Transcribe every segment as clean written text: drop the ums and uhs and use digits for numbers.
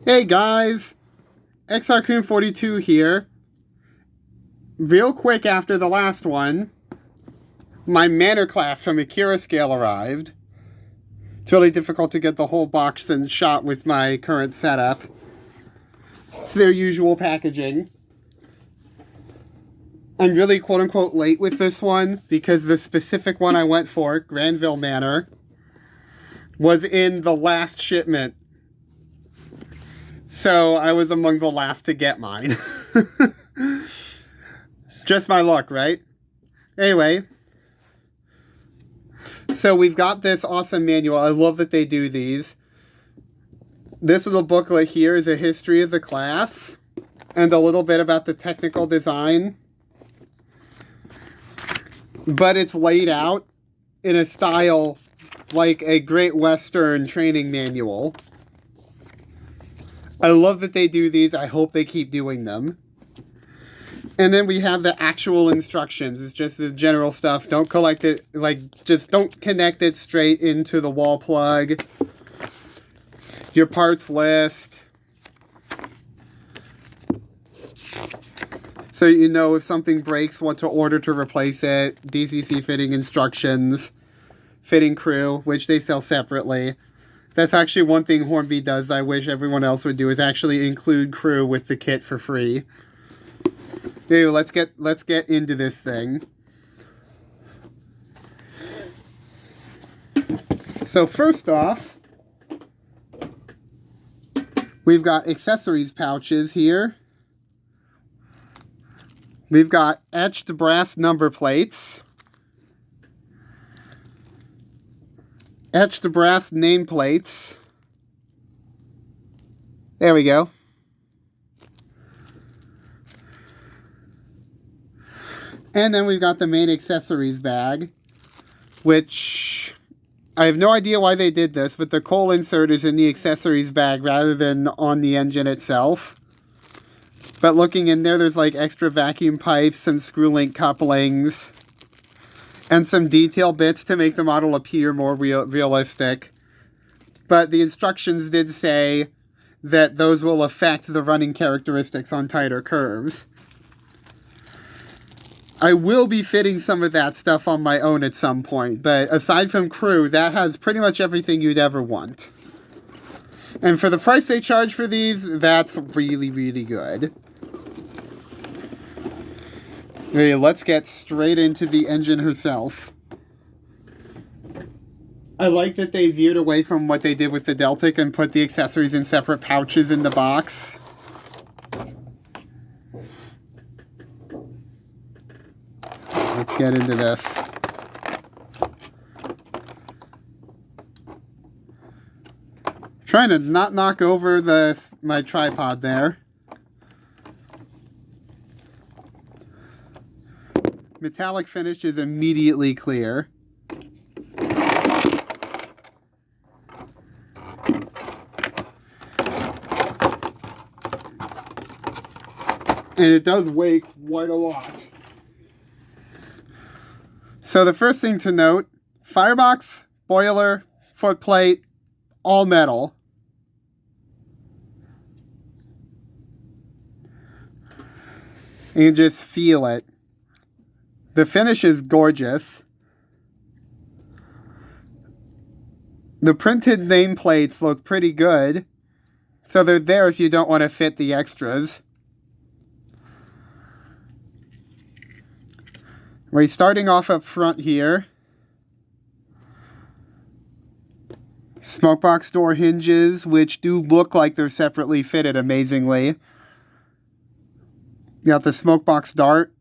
Hey guys, XRCoon42 here. Real quick after the last one, my Manor class from Accurascale arrived. It's really difficult to get the whole box and shot with my current setup. It's their usual packaging. I'm really quote-unquote late with this one because the specific one I went for, Granville Manor, was in the last shipment. So I was among the last to get mine. Just my luck, right? Anyway. So we've got this awesome manual. I love that they do these. This little booklet here is a history of the class and a little bit about the technical design. But it's laid out in a style like a Great Western training manual. I love that they do these. I hope they keep doing them. And then we have the actual instructions. It's just the general stuff. Don't collect it, just don't connect it straight into the wall plug. Your parts list. So you know if something breaks, what to order to replace it. DCC fitting instructions. Fitting crew, which they sell separately. That's actually one thing Hornby does I wish everyone else would do, is actually include crew with the kit for free. Anyway, let's get into this thing. So first off, we've got accessories pouches here. We've got etched brass number plates. Etched brass nameplates. There we go. And then we've got the main accessories bag, which I have no idea why they did this, but the coal insert is in the accessories bag rather than on the engine itself. But looking in there, there's like extra vacuum pipes, some screw link couplings, and some detail bits to make the model appear more realistic. But the instructions did say that those will affect the running characteristics on tighter curves. I will be fitting some of that stuff on my own at some point, but aside from crew, that has pretty much everything you'd ever want. And for the price they charge for these, that's really, really good. Okay, let's get straight into the engine herself. I like that they veered away from what they did with the Deltic and put the accessories in separate pouches in the box. Let's get into this. Trying to not knock over my tripod there. Metallic finish is immediately clear. And it does weigh quite a lot. So the first thing to note, firebox, boiler, footplate, all metal. And you just feel it. The finish is gorgeous. The printed nameplates look pretty good. So they're there if you don't want to fit the extras. We're starting off up front here. Smokebox door hinges, which do look like they're separately fitted amazingly. You got the smokebox dart.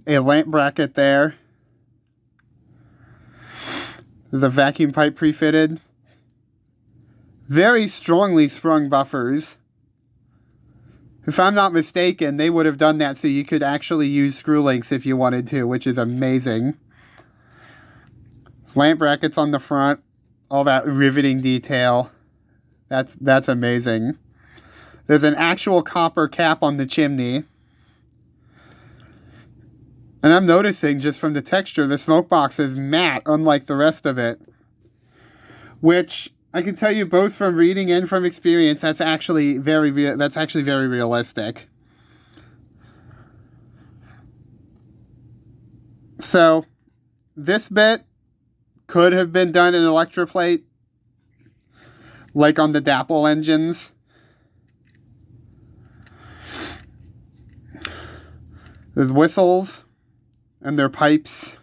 A lamp bracket there. There's a vacuum pipe pre-fitted. Very strongly sprung buffers. If I'm not mistaken, they would have done that so you could actually use screw links if you wanted to, which is amazing. Lamp brackets on the front. All that riveting detail. That's amazing. There's an actual copper cap on the chimney. And I'm noticing just from the texture, the smoke box is matte, unlike the rest of it. Which I can tell you both from reading and from experience, that's actually very realistic. So, this bit could have been done in electroplate, like on the Dapple engines. There's whistles and their pipes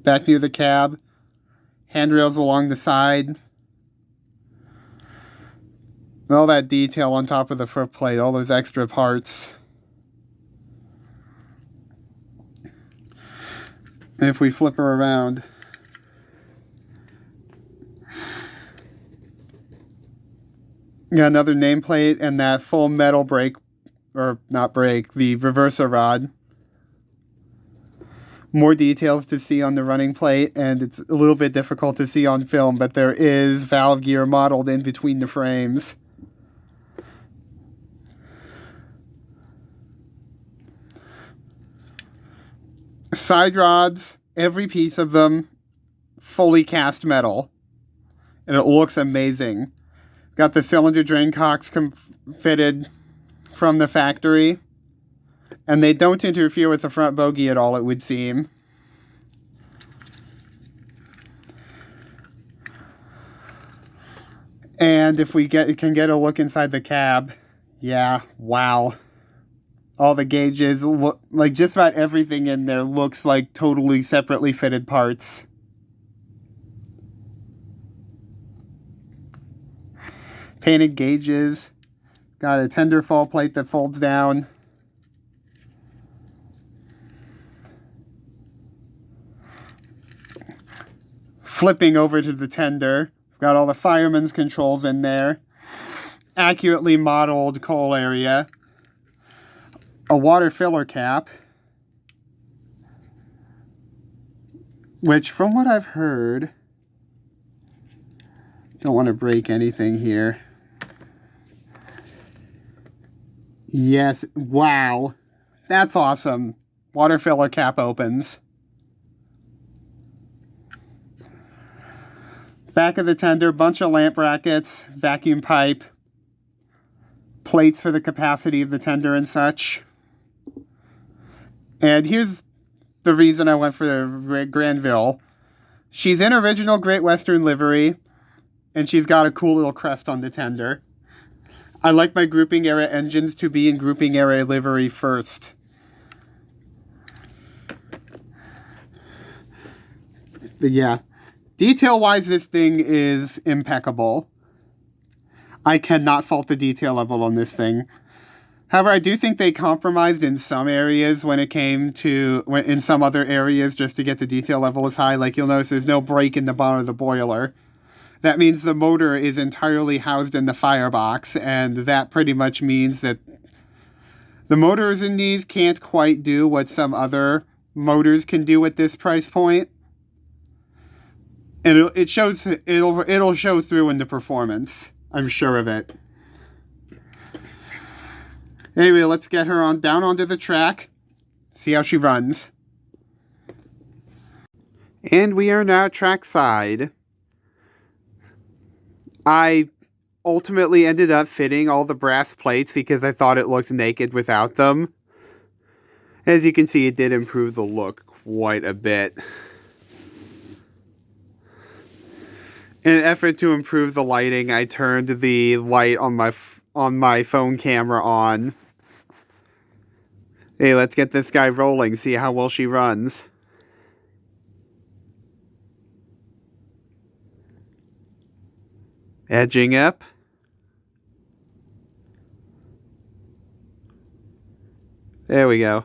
back near the cab, handrails along the side, all that detail on top of the footplate, all those extra parts. And if we flip her around, got another nameplate and that full metal brake, or not brake, the reverser rod. More details to see on the running plate, and it's a little bit difficult to see on film, but there is valve gear modeled in between the frames. Side rods, every piece of them, fully cast metal, and it looks amazing. Got the cylinder drain cocks fitted from the factory, and they don't interfere with the front bogie at all, it would seem. And if we can get a look inside the cab, yeah, wow. All the gauges, look like just about everything in there looks like totally separately fitted parts. Painted gauges. Got a tender fall plate that folds down. Flipping over to the tender. Got all the fireman's controls in there. Accurately modeled coal area. A water filler cap. Which, from what I've heard, don't want to break anything here. Yes, wow. That's awesome. Water filler cap opens. Back of the tender, bunch of lamp brackets, vacuum pipe, plates for the capacity of the tender and such. And here's the reason I went for the Granville. She's in original Great Western livery, and she's got a cool little crest on the tender. I like my grouping era engines to be in grouping era livery first. But yeah, detail-wise, this thing is impeccable. I cannot fault the detail level on this thing. However, I do think they compromised in some areas when it came to, in some other areas, just to get the detail level as high. Like you'll notice there's no break in the bottom of the boiler. That means the motor is entirely housed in the firebox, and that pretty much means that the motors in these can't quite do what some other motors can do at this price point. And it'll show through in the performance. I'm sure of it. Anyway, let's get her down onto the track, see how she runs. And we are now trackside. I ultimately ended up fitting all the brass plates because I thought it looked naked without them. As you can see, it did improve the look quite a bit. In an effort to improve the lighting, I turned the light on my phone camera on. Hey, let's get this guy rolling, see how well she runs. Edging up. There we go.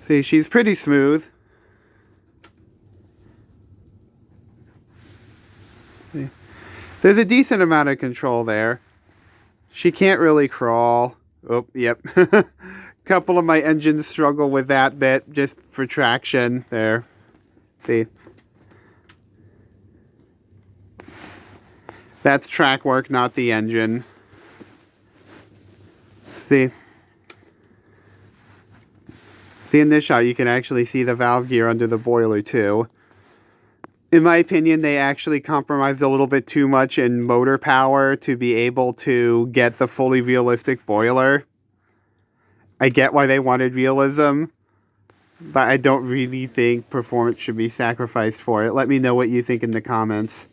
See, she's pretty smooth. See. There's a decent amount of control there. She can't really crawl. Oh, yep. Couple of my engines struggle with that bit, just for traction. There. See. That's track work, not the engine. See? See, in this shot, you can actually see the valve gear under the boiler, too. In my opinion, they actually compromised a little bit too much in motor power to be able to get the fully realistic boiler. I get why they wanted realism, but I don't really think performance should be sacrificed for it. Let me know what you think in the comments.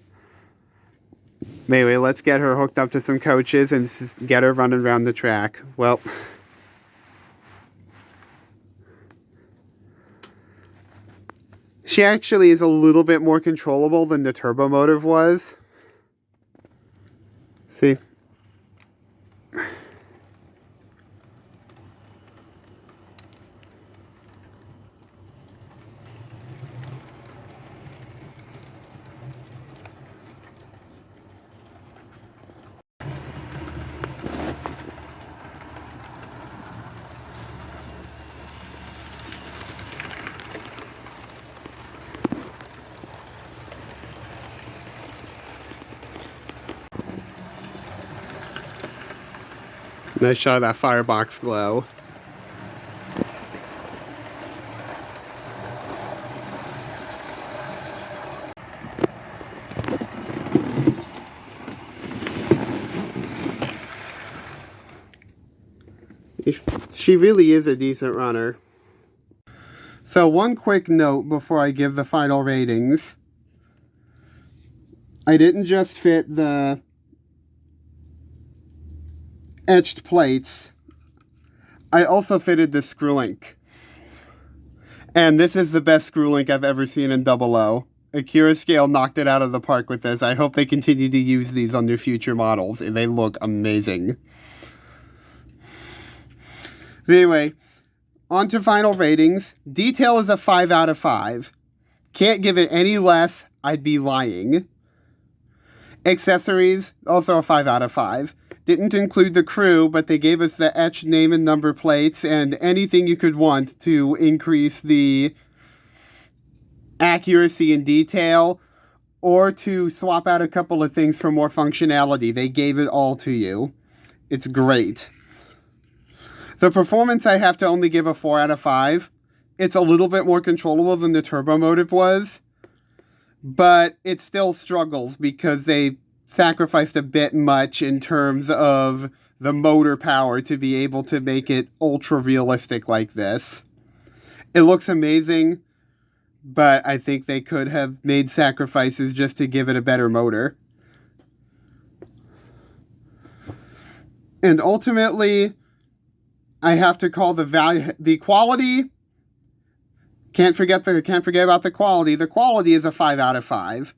Anyway, let's get her hooked up to some coaches and get her running around the track. Well, she actually is a little bit more controllable than the turbo motive was. See? Nice shot of that firebox glow. She really is a decent runner. So one quick note before I give the final ratings. I didn't just fit the etched plates, I also fitted the screw link. And this is the best screw link I've ever seen in 00. Accurascale knocked it out of the park with this. I hope they continue to use these on their future models. They look amazing. Anyway, on to final ratings. Detail is a 5 out of 5. Can't give it any less, I'd be lying. Accessories, also a 5 out of 5. Didn't include the crew, but they gave us the etched name and number plates and anything you could want to increase the accuracy and detail, or to swap out a couple of things for more functionality. They gave it all to you. It's great. The performance I have to only give a 4 out of 5. It's a little bit more controllable than the turbo motive was, but it still struggles because they sacrificed a bit much in terms of the motor power to be able to make it ultra realistic like this. It looks amazing, but I think they could have made sacrifices just to give it a better motor. And ultimately, I have to call the quality. Can't forget about the quality. The quality is a 5 out of 5.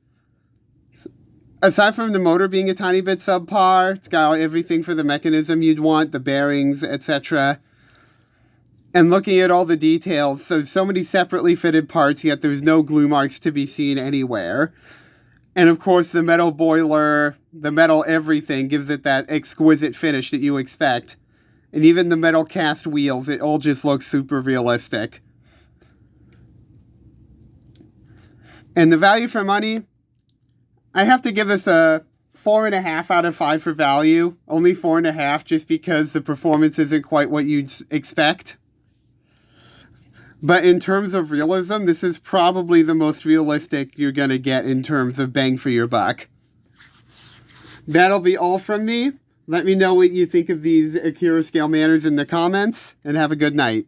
Aside from the motor being a tiny bit subpar, it's got everything for the mechanism you'd want, the bearings, etc. And looking at all the details, so many separately fitted parts, yet there's no glue marks to be seen anywhere. And of course, the metal boiler, the metal everything gives it that exquisite finish that you expect. And even the metal cast wheels, it all just looks super realistic. And the value for money, I have to give this a 4.5 out of 5 for value. Only 4.5 just because the performance isn't quite what you'd expect. But in terms of realism, this is probably the most realistic you're going to get in terms of bang for your buck. That'll be all from me. Let me know what you think of these Accurascale Manors in the comments, and have a good night.